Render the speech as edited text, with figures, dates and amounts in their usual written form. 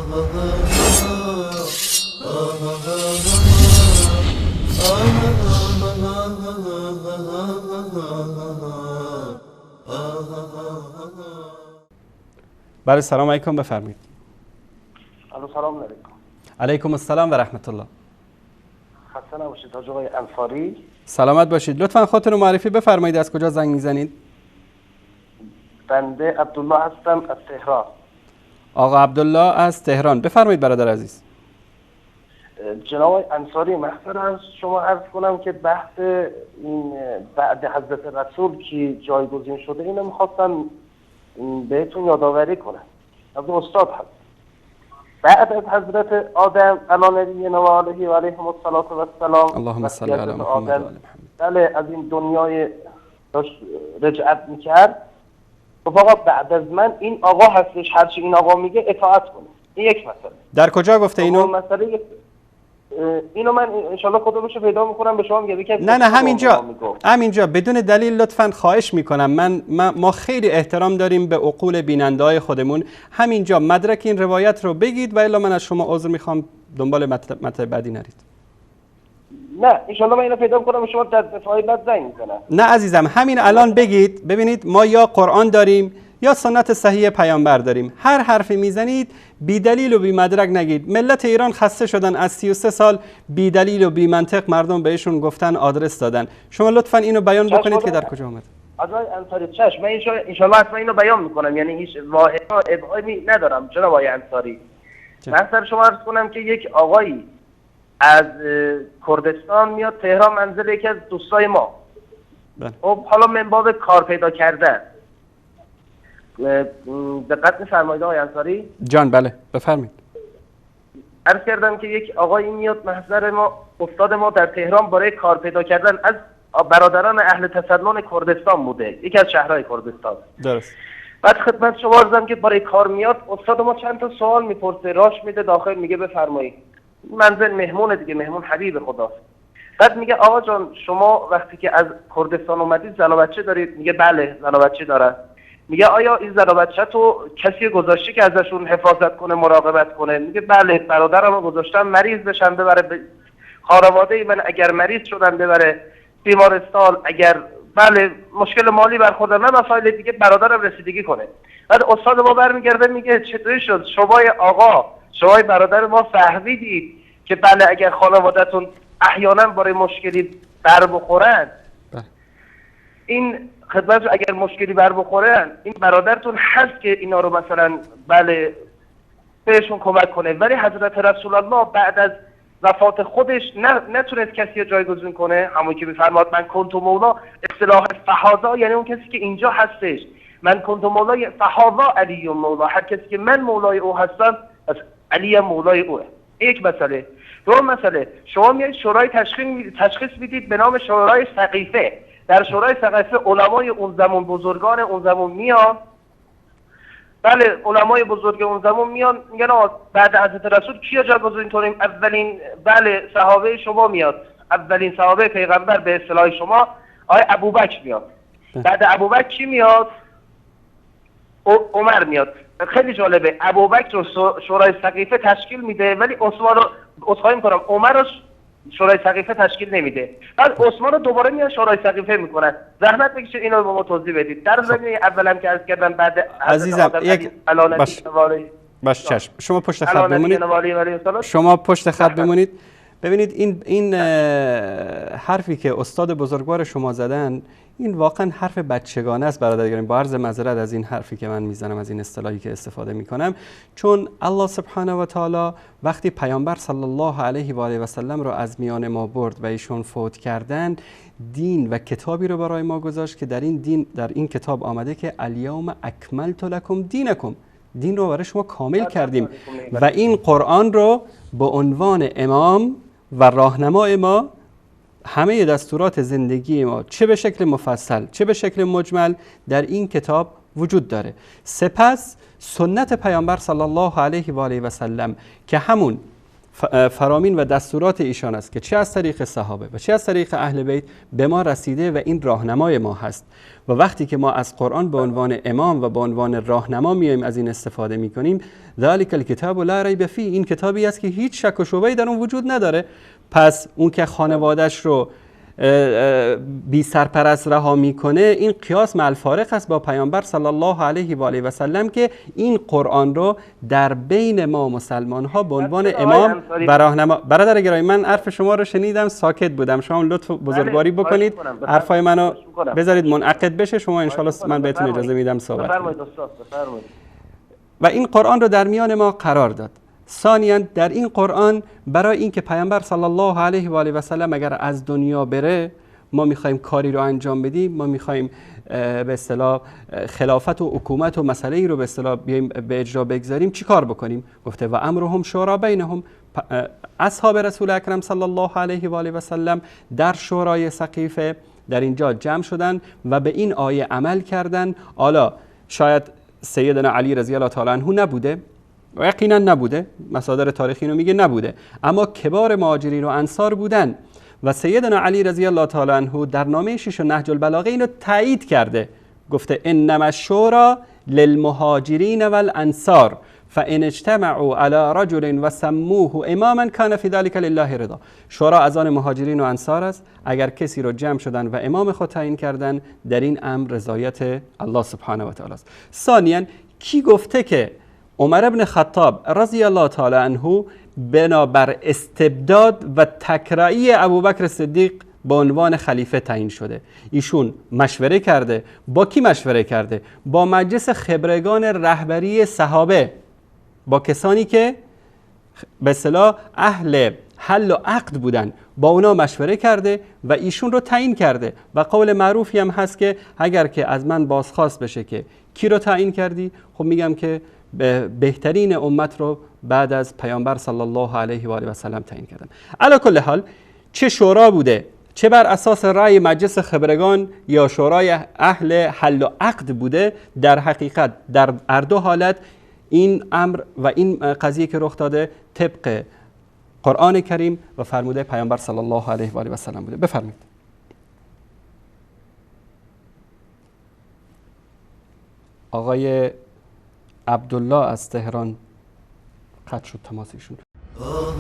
بله سلام علیکم، بفرمایید. سلام علیکم. علیکم السلام و رحمت الله. خسته نباشید حاج آقای انصاری. سلامت باشید. لطفا خودتون رو معرفی بفرمایید، از کجا زنگ میزنید؟ بنده عبدالله هستم از تهران. آقا عبدالله از تهران، بفرمایید برادر عزیز. جناب آقای انصاری، محضر از شما عرض کنم که بحث این بعد حضرت رسول که جایگزین شده اینو میخواستم بهتون یادآوری کنم. از استاد هست. بعد از حضرت آدم علی نبینا و علیه و علیهم السلام، اللهم صل علی محمد و آل محمد، بله از این دنیای داشت رجعت میکرد. خب آقا بعد از من این آقا هستش، هرچی این آقا میگه اطاعت کنه. این یک مسئله. در کجا گفته اینو؟ مسئله اینو من انشالله خدا بشه پیدا میکنم به شما میگم. نه همینجا بدون دلیل لطفاً خواهش میکنم. ما خیلی احترام داریم به عقول بیننده خودمون. همینجا مدرک این روایت رو بگید و الا من از شما عذر میخوام، دنبال مطلب بعدی نرید. نه انشالله من اینو پیدا میکنم به شما در دفاعی بعد زنگ میزنم. نه عزیزم، همین الان بگید. ببینید ما یا قرآن داریم یا سنت صحیح پیامبر داریم. هر حرفی میزنید بی دلیل و بی مدرک نگید. ملت ایران خسته شدن، از 33 سال بی دلیل و بی منطق مردم بهشون گفتن آدرس دادن. شما لطفا اینو بیان بکنید که در کجا اومد. آقای انصاری چشم، من انشالله حتما اینو بیان میکنم، یعنی هیچ واهمه ابهامی ندارم. جناب آقای انصاری، من سر شما عرض کنم که یک آقایی از کردستان میاد تهران منزل یکی از دوستای ما. خب حالا من باب کار پیدا کردن دقت می‌فرمایید آقای انصاری جان؟ بله بفرمایید. عرض کردم که یک آقایی میاد محضر ما، استاد ما در تهران برای کار پیدا کردن، از برادران اهل تسنن کردستان بوده، یکی از شهرهای کردستان. درست. بعد خدمت شما عرضم که برای کار میاد، استاد ما چند تا سوال میپرسه، راش میده داخل، میگه بفرمایید. منزل مهمونه دیگه، مهمون حبیب خداست. بعد میگه آقا جان شما وقتی که از کردستان اومدید زن و بچه دارید؟ میگه بله زن و بچه دارن. میگه آیا این زن و بچه تو کسی گذاشتی که ازشون حفاظت کنه، مراقبت کنه؟ میگه بله برادرمو گذاشتم مریض بشن ببره خانواده من، اگر مریض شدن ببره بیمارستان، اگر بله مشکل مالی برخوردن، نه مسائل دیگه برادرم رسیدگی کنه. بعد استاد ما برمیگرده میگه چطوری شد شما آقا، شما برادر ما فهمیدید که بله اگر خانواده‌تون احیانا برای مشکلی بر بخورن، این خدمت اگر مشکلی بر بخورن این برادرتون هست که اینا رو مثلا بله بهشون کمک کنه. ولی حضرت رسول الله بعد از وفات خودش نتونست کسی رو جایگزین کنه. همون که میفرماد من کنت مولا، اصطلاح فهادا یعنی اون کسی که اینجا هستش. من کنت مولا فهادا علی مولا، هر کسی که من مولای او هستم از علی مولای اوه. یک مسئله. دوم مسئله، شما میایید شورای تشخیص میدید به نام شورای سقیفه. در شورای سقیفه علمای اون زمان، بزرگان اون زمان میان، بله علمای بزرگ اون زمان میان میگن بعد حضرت رسول کیا جایگزین کنیم؟ اولین بله صحابه شما میاد، اولین صحابه پیغمبر به اصطلاح شما آقای ابوبکر میاد. بعد ابوبکر کی میاد؟ عمر میاد. خیلی جالبه، ابوبکر رو شورای سقیفه تشکیل میده ولی عثمان رو اصخایی میکنم عمر رو شورای سقیفه تشکیل نمیده. بعد عثمان رو دوباره میاد شورای سقیفه میکنن. زحمت بکشید اینو به ما توضیح بدید. در زمینه اولم که عرض کردم بعد عزیزم یک باش چشم، شما پشت خط بمونید. شما پشت خط بمونید. ببینید این حرفی که استاد بزرگوار شما زدن این واقعا حرف بچگانه است برادران. با عرض معذرت از این حرفی که من میزنم، از این اصطلاحی که استفاده میکنم، چون الله سبحانه و تعالی وقتی پیامبر صلی الله علیه و آله و سلم رو از میان ما برد و ایشون فوت کردن، دین و کتابی رو برای ما گذاشت که در این کتاب آمده که الیوم اکملت لکم دینکم، دین رو برای شما کامل کردیم. و این قرآن رو به عنوان امام و راهنمای ما همه دستورات زندگی ما، چه به شکل مفصل چه به شکل مجمل، در این کتاب وجود داره. سپس سنت پیامبر صلی الله علیه و آله و سلم که همون فرامین و دستورات ایشان است که چه از طریق صحابه و چه از طریق اهل بیت به ما رسیده و این راهنمای ما هست. و وقتی که ما از قرآن به عنوان امام و به عنوان راهنما میایم از این استفاده میکنیم، ذالک الکتاب لا ریب فیه، این کتابی است که هیچ شک و شبهه‌ای در اون وجود نداره. پس اون که خانواده‌اش رو بی سرپرست رها میکنه، این قیاس مع الفارق است با پیامبر صلی الله علیه و آله و سلم که این قرآن رو در بین ما مسلمان ها به عنوان امام و راهنما. برادر گرامی، من حرف شما رو شنیدم، ساکت بودم، شما لطف بزرگواری بکنید حرفای منو بذارید منعقد بشه. شما ان شاء الله من بهتون اجازه میدم صحبت کنید. و این قرآن رو در میان ما قرار داد. ثانیاً در این قرآن برای اینکه پیامبر صلی الله علیه و آله و سلم اگر از دنیا بره، ما میخوایم کاری رو انجام بدیم، ما میخوایم به اصطلاح خلافت و حکومت و مسئله رو به اصطلاح به اجرا بگذاریم، چی کار بکنیم؟ گفته و امرهم شورا بینهم. اصحاب رسول اکرم صلی الله علیه و آله و سلم در شورای سقیفه در اینجا جمع شدن و به این آیه عمل کردن. حالا شاید سیدنا علی رضی الله تعالی عنه نبوده و یقینا نبوده، مصادر تاریخی اینو میگه نبوده، اما کبار مهاجرین و انصار بودن و سیدنا علی رضی الله تعالی عنه در نامه 6 نهج البلاغه اینو تایید کرده. گفته انما الشورى للمهاجرین والانصار فان اجتمعوا على رجل وسموه اماما كان في ذلك لله رضا. شورا از آن مهاجرین و انصار است، اگر کسی رو جمع شدن و امام خود تعیین کردن، در این امر رضایت الله سبحانه و تعالی است. ثانیاً کی گفته که عمر ابن خطاب رضی الله تعالی عنه بنابر استبداد و تکرایی ابوبکر صدیق به عنوان خلیفه تعیین شده؟ ایشون مشوره کرده. با کی مشوره کرده؟ با مجلس خبرگان رهبری صحابه، با کسانی که به اصطلاح اهل حل و عقد بودن، با اونا مشوره کرده و ایشون رو تعیین کرده. و قول معروفی هم هست که اگر که از من بازخواست بشه که کی رو تعیین کردی، خب میگم که بهترین امت رو بعد از پیامبر صلی الله علیه و آله و سلم تعیین کردن. علی کل حال، چه شورا بوده، چه بر اساس رأی مجلس خبرگان یا شورای اهل حل و عقد بوده، در حقیقت در هر دو حالت این امر و این قضیه که رخ داده طبق قرآن کریم و فرموده پیامبر صلی الله علیه و آله و سلم بوده. بفرمایید. آقای عبدالله از تهران قطع شد تماسشون. آه